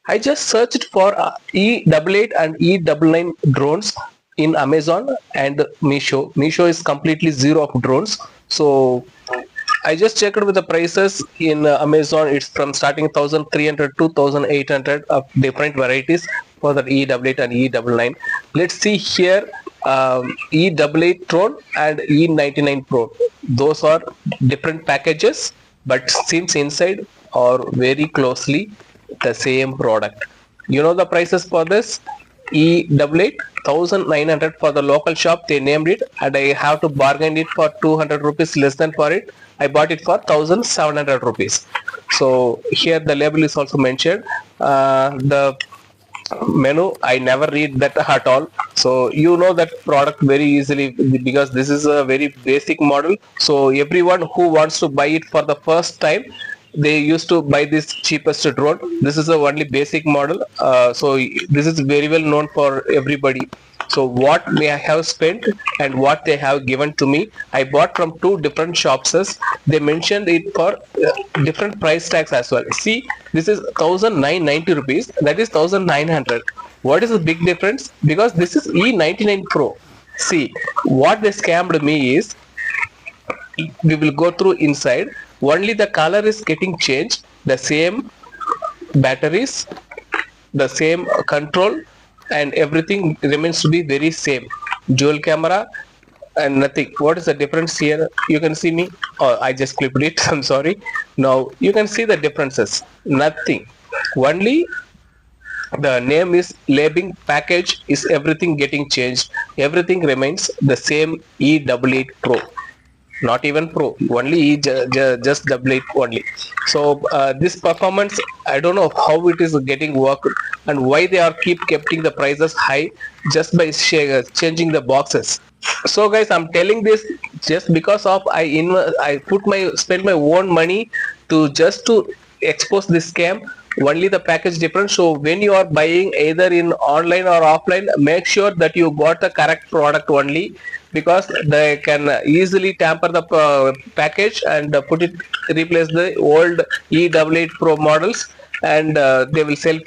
I just searched for E88 and E99 drones in Amazon and Meesho. Meesho is completely zero of drones. So I just checked with the prices in Amazon. It's from starting 1300 to 1800 of different varieties for the E88 and E99. Let's see here E88 drone and E99 Pro. Those are different packages, but seems inside or very closely the same product. You know the prices for this E88 1900 for the local shop. They named it, and I have to bargain it for 200 rupees less than for it. I bought it for 1700 rupees. So here the label is also mentioned. The menu, I never read that at all. So you know that product very easily because this is a very basic model. So everyone who wants to buy it for the first time, they used to buy this cheapest drone. This is the only basic model. So this is very well known for everybody. So what may I have spent and what they have given to me, I bought from two different shops. They mentioned it for different price tags as well. See, this is 1990 rupees, that is 1900. What is the big difference? Because this is E99 Pro. See, what they scammed me is, we will go through inside. Only the color is getting changed, the same batteries, the same control, and everything remains to be very same. Dual camera and nothing. What is the difference here? You can see me. Oh, I just clipped it. I'm sorry. Now you can see the differences. Nothing. Only the name is labeling, package is everything getting changed. Everything remains the same. E88 Pro. Not even Pro, only just double only. So this performance, I don't know how it is getting worked and why they are keeping the prices high just by changing the boxes. So guys, I'm telling this just because of I spend my own money to just to expose this scam. Only the package different. So when you are buying either in online or offline, make sure that you got the correct product only, because they can easily tamper the package and replace the old E88 Pro models, and they will sell it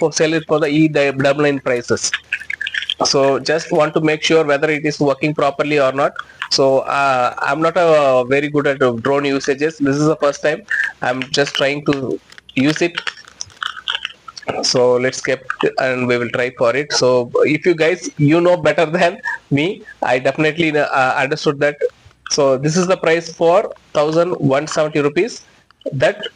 for the E99 prices. So just want to make sure whether it is working properly or not. So I'm not a very good at drone usages. This is the first time I'm just trying to use it. So let's get and we will try for it. So if you guys know better than me, I definitely understood that. So this is the price for 1170 rupees that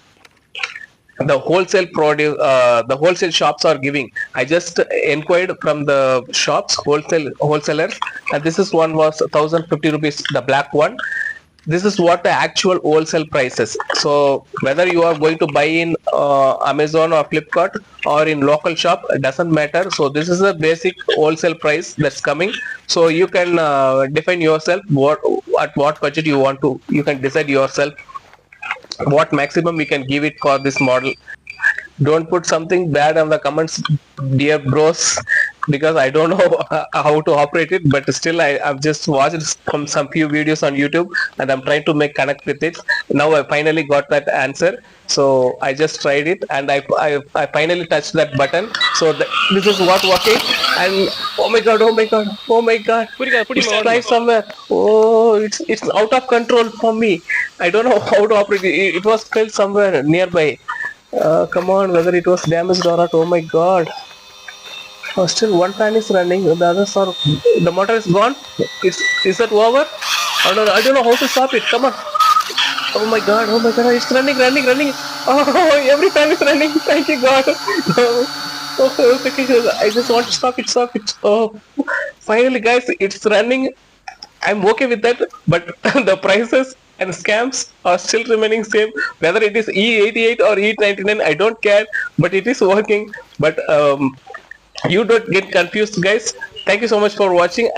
the wholesale produce the wholesale shops are giving. I just inquired from the shops, wholesalers, and this is one was 1050 rupees, the black one. This is what the actual wholesale prices. So whether you are going to buy in Amazon or Flipkart or in local shop, it doesn't matter. So this is the basic wholesale price that's coming. So you can define yourself at what budget you want to. You can decide yourself what maximum we can give it for this model. Don't put something bad on the comments, dear bros, because I don't know how to operate it, but still I've just watched from some few videos on YouTube and I'm trying to connect with it. Now I finally got that answer. So I just tried it and I finally touched that button. So this is what working, and oh my god, it's flying somewhere. Oh, it's out of control for me. I don't know how to operate it. It was filled somewhere nearby. Come on, whether it was damaged or not. Oh my god. Oh, still one fan is running, the others are, the motor is gone. Is that over? I don't know how to stop it. Come on. Oh my god, it's running. Oh, every fan is running. Thank you god. Oh, okay. I just want to stop it. Oh, finally guys, it's running. I'm okay with that, but the prices and scams are still remaining same. Whether it is E88 or E99, I don't care, but it is working. But you don't get confused, guys. Thank you so much for watching.